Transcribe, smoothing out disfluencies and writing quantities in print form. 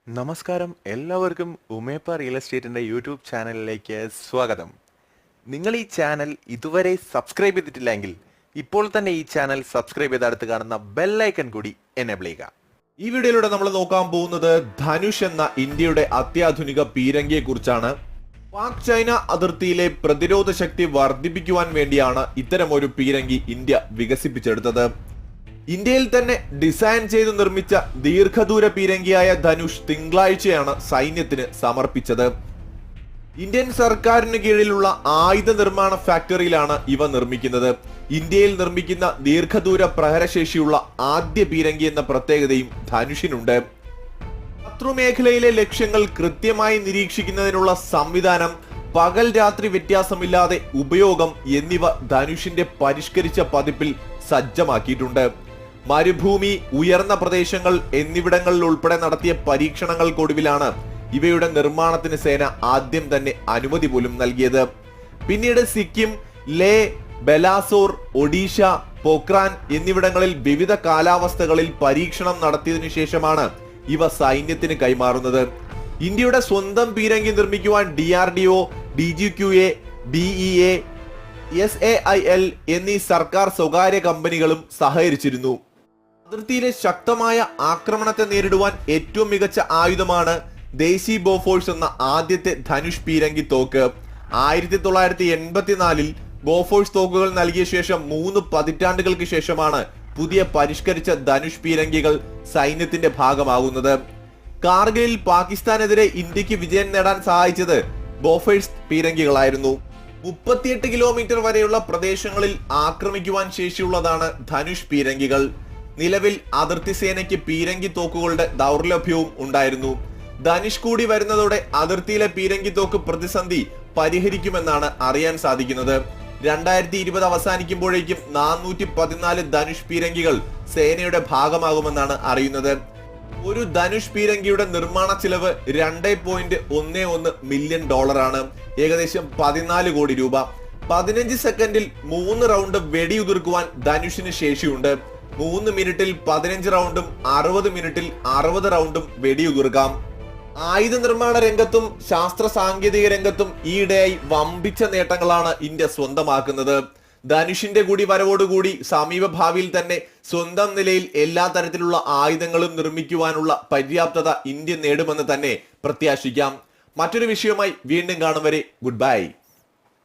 നമസ്കാരം എല്ലാവർക്കും ഉമേപ്പ real എസ്റ്റേറ്റിന്റെ YouTube ചാനലിലേക്ക് സ്വാഗതം. നിങ്ങൾ ഈ ചാനൽ ഇതുവരെ സബ്സ്ക്രൈബ് ചെയ്തിട്ടില്ലെങ്കിൽ ഇപ്പോൾ തന്നെ ഈ ചാനൽ സബ്സ്ക്രൈബ് ചെയ്ത് അടുത്ത് കാണുന്ന ബെൽ ഐക്കൺ കൂടി എനേബിൾ ചെയ്യുക. ഈ വീഡിയോയിലൂടെ നമ്മൾ നോക്കാൻ പോകുന്നത് ധനുഷ് എന്ന ഇന്ത്യയുടെ അത്യാധുനിക പീരങ്കിയെ കുറിച്ചാണ്. പാക് ചൈന അതിർത്തിയിലെ പ്രതിരോധ ശക്തി വർദ്ധിപ്പിക്കുവാൻ വേണ്ടിയാണ് ഇത്തരമൊരു പീരങ്കി ഇന്ത്യ വികസിപ്പിച്ചെടുത്തത്. ഇന്ത്യയിൽ തന്നെ ഡിസൈൻ ചെയ്ത് നിർമ്മിച്ച ദീർഘദൂര പീരങ്കിയായ ധനുഷ് തിങ്കളാഴ്ചയാണ് സൈന്യത്തിന് സമർപ്പിച്ചത്. ഇന്ത്യൻ സർക്കാരിന് കീഴിലുള്ള ആയുധ നിർമ്മാണ ഫാക്ടറിയിലാണ് ഇവ നിർമ്മിക്കുന്നത്. ഇന്ത്യയിൽ നിർമ്മിക്കുന്ന ദീർഘദൂര പ്രഹരശേഷിയുള്ള ആദ്യ പീരങ്കി എന്ന പ്രത്യേകതയും ധനുഷിനുണ്ട്. ശത്രുമേഖലയിലെ ലക്ഷ്യങ്ങൾ കൃത്യമായി നിരീക്ഷിക്കുന്നതിനുള്ള സംവിധാനം, പകൽ രാത്രി വ്യത്യാസമില്ലാതെ ഉപയോഗം എന്നിവ ധനുഷിന്റെ പരിഷ്കരിച്ച പതിപ്പിൽ സജ്ജമാക്കിയിട്ടുണ്ട്. മരുഭൂമി, ഉയർന്ന പ്രദേശങ്ങൾ എന്നിവിടങ്ങളിൽ ഉൾപ്പെടെ നടത്തിയ പരീക്ഷണങ്ങൾക്കൊടുവിലാണ് ഇവയുടെ നിർമ്മാണത്തിന് സേന ആദ്യം തന്നെ അനുമതി പോലും നൽകിയത്. പിന്നീട് സിക്കിം, ലേ, ബലാസോർ, ഒഡീഷ, പോക്രാൻ എന്നിവിടങ്ങളിൽ വിവിധ കാലാവസ്ഥകളിൽ പരീക്ഷണം നടത്തിയതിനു ശേഷമാണ് ഇവ സൈന്യത്തിന് കൈമാറുന്നത്. ഇന്ത്യയുടെ സ്വന്തം പീരങ്കി നിർമ്മിക്കുവാൻ DRDO, DGQA, DEA, SAIL എന്നീ സർക്കാർ സ്വകാര്യ കമ്പനികളും സഹകരിച്ചിരുന്നു. അതിർത്തിയിലെ ശക്തമായ ആക്രമണത്തെ നേരിടുവാൻ ഏറ്റവും മികച്ച ആയുധമാണ് ദേശി ബോഫോഴ്സ് എന്ന ആദ്യത്തെ ധനുഷ് പീരങ്കി തോക്ക്. 1984 ബോഫോഴ്സ് തോക്കുകൾ നൽകിയ ശേഷം 3 പതിറ്റാണ്ടുകൾക്ക് ശേഷമാണ് പുതിയ പരിഷ്കരിച്ച ധനുഷ് പീരങ്കികൾ സൈന്യത്തിന്റെ ഭാഗമാകുന്നത്. കാർഗിലിൽ പാകിസ്ഥാനെതിരെ ഇന്ത്യക്ക് വിജയം നേടാൻ സഹായിച്ചത് ബോഫോഴ്സ് പീരങ്കികളായിരുന്നു. 38 കിലോമീറ്റർ വരെയുള്ള പ്രദേശങ്ങളിൽ ആക്രമിക്കുവാൻ ശേഷിയുള്ളതാണ് ധനുഷ് പീരങ്കികൾ. നിലവിൽ അതിർത്തി സേനയ്ക്ക് പീരങ്കി തോക്കുകളുടെ ദൗർലഭ്യവും ഉണ്ടായിരുന്നു. ധനുഷ് കൂടി വരുന്നതോടെ അതിർത്തിയിലെ പീരങ്കി തോക്ക് പ്രതിസന്ധി പരിഹരിക്കുമെന്നാണ് അറിയാൻ സാധിക്കുന്നത്. 2020 അവസാനിക്കുമ്പോഴേക്കും 414 ധനുഷ് പീരങ്കികൾ സേനയുടെ ഭാഗമാകുമെന്നാണ് അറിയുന്നത്. ഒരു ധനുഷ് പീരങ്കിയുടെ നിർമ്മാണ ചിലവ് $2.11 മില്യൺ ആണ്, ഏകദേശം 14 കോടി രൂപ. 15 സെക്കൻഡിൽ 3 റൗണ്ട് വെടിയുതിർക്കുവാൻ ധനുഷിന് ശേഷിയുണ്ട്. 3 മിനിറ്റിൽ 15 റൗണ്ടും 60 മിനിറ്റിൽ 60 റൗണ്ടും വെടിയുതിർക്കാം. ആയുധ നിർമ്മാണ രംഗത്തും ശാസ്ത്ര സാങ്കേതിക രംഗത്തും ഈയിടെയായി വമ്പിച്ച നേട്ടങ്ങളാണ് ഇന്ത്യ സ്വന്തമാക്കുന്നത്. ധനുഷിന്റെ കൂടി വരവോടുകൂടി സമീപ ഭാവിയിൽ തന്നെ സ്വന്തം നിലയിൽ എല്ലാ തരത്തിലുള്ള ആയുധങ്ങളും നിർമ്മിക്കുവാനുള്ള പര്യാപ്തത ഇന്ത്യ നേടുമെന്ന് തന്നെ പ്രത്യാശിക്കാം. മറ്റൊരു വിഷയവുമായി വീണ്ടും കാണും വരെ ഗുഡ് ബൈ.